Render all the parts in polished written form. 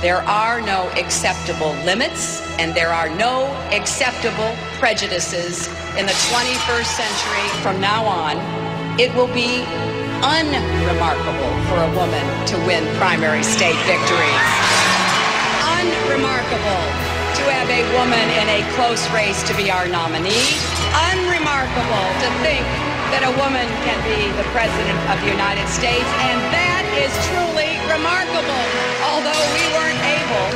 There are no acceptable limits, and there are no acceptable prejudices in the 21st century. From now on, it will be unremarkable for a woman to win primary state victories. Unremarkable to have a woman in a close race to be our nominee. Unremarkable to think that a woman can be the President of the United States, and that is truly remarkable. Although we weren't able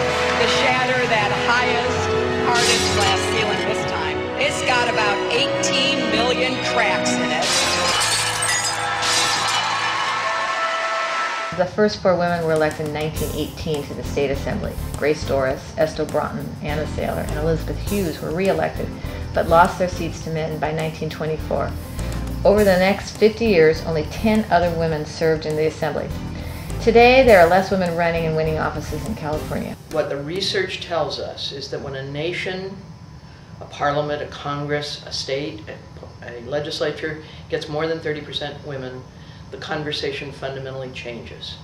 to shatter that highest, hardest glass ceiling this time. It's got about 18 million cracks in it. The first 4 women were elected in 1918 to the State Assembly. Grace Doris, Estill Broughton, Anna Saylor, and Elizabeth Hughes were re-elected, but lost their seats to men by 1924. Over the next 50 years, only 10 other women served in the Assembly. Today, there are less women running and winning offices in California. What the research tells us is that when a nation, a parliament, a Congress, a state, a legislature gets more than 30% women, the conversation fundamentally changes.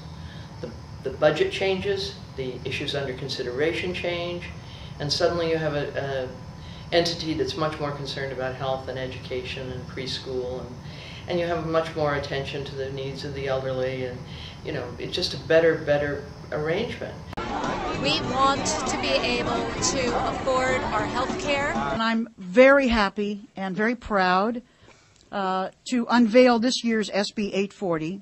The budget changes, the issues under consideration change, and suddenly you have an entity that's much more concerned about health and education and preschool, and you have much more attention to the needs of the elderly, and you know, it's just a better arrangement. We want to be able to afford our health care. And I'm very happy and very proud to unveil this year's SB 840,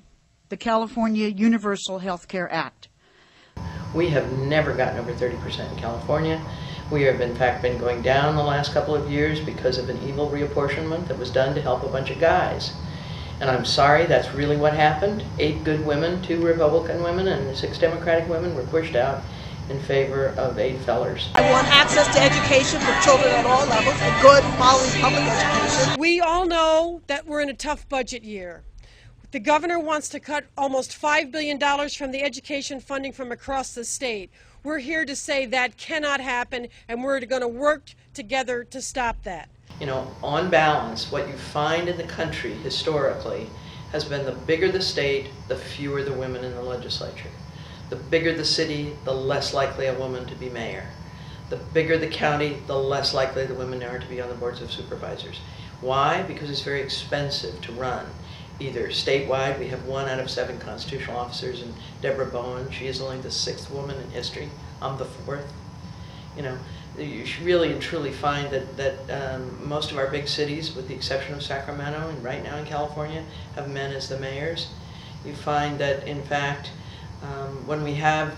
the California Universal Health Care Act. We have never gotten over 30% in California. We have in fact been going down the last couple of years because of an evil reapportionment that was done to help a bunch of guys. And I'm sorry, that's really what happened. 8 good women, 2 Republican women, and 6 Democratic women were pushed out in favor of 8 fellers. I want access to education for children at all levels, a good, quality public education. We all know that we're in a tough budget year. The governor wants to cut almost $5 billion from the education funding from across the state. We're here to say that cannot happen, and we're going to work together to stop that. You know, on balance, what you find in the country historically has been the bigger the state, the fewer the women in the legislature. The bigger the city, the less likely a woman to be mayor. The bigger the county, the less likely the women are to be on the boards of supervisors. Why? Because it's very expensive to run. Either statewide, we have 1 out of 7 constitutional officers, and Deborah Bowen, she is only the 6th woman in history. I'm the 4th. You know, you really and truly find that most of our big cities, with the exception of Sacramento and right now in California, have men as the mayors. You find that, in fact, when we have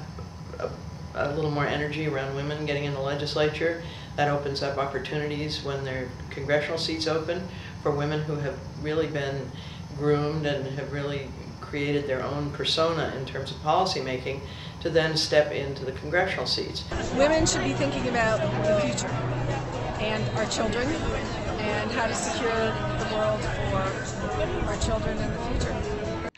a little more energy around women getting in the legislature, that opens up opportunities when their congressional seats open for women who have really been groomed and have really created their own persona in terms of policy making to then step into the congressional seats. Women should be thinking about the future and our children and how to secure the world for our children in the future.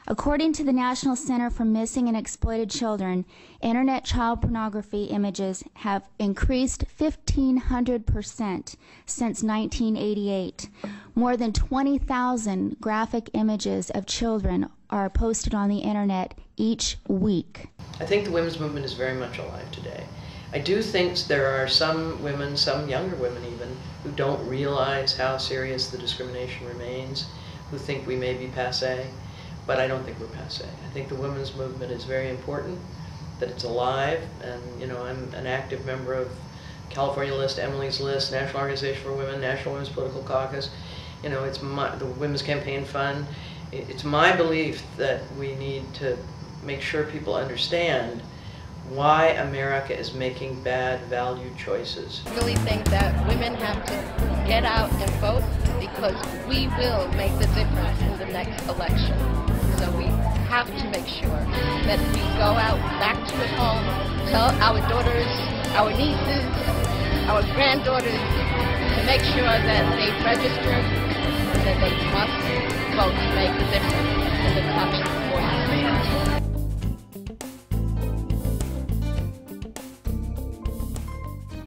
According to the National Center for Missing and Exploited Children, internet child pornography images have increased 1,500% since 1988. More than 20,000 graphic images of children are posted on the internet each week. I think the women's movement is very much alive today. I do think there are some women, some younger women even, who don't realize how serious the discrimination remains, who think we may be passé. But I don't think we're passé. I think the women's movement is very important, that it's alive, and you know, I'm an active member of California List, Emily's List, National Organization for Women, National Women's Political Caucus. You know, it's the Women's Campaign Fund. It's my belief that we need to make sure people understand why America is making bad value choices. I really think that women have to get out and vote, because we will make the difference in the next election. So we have to make sure that we go out back to the home, tell our daughters, our nieces, our granddaughters to make sure that they register and that they must vote to make the difference in the coming 40 years.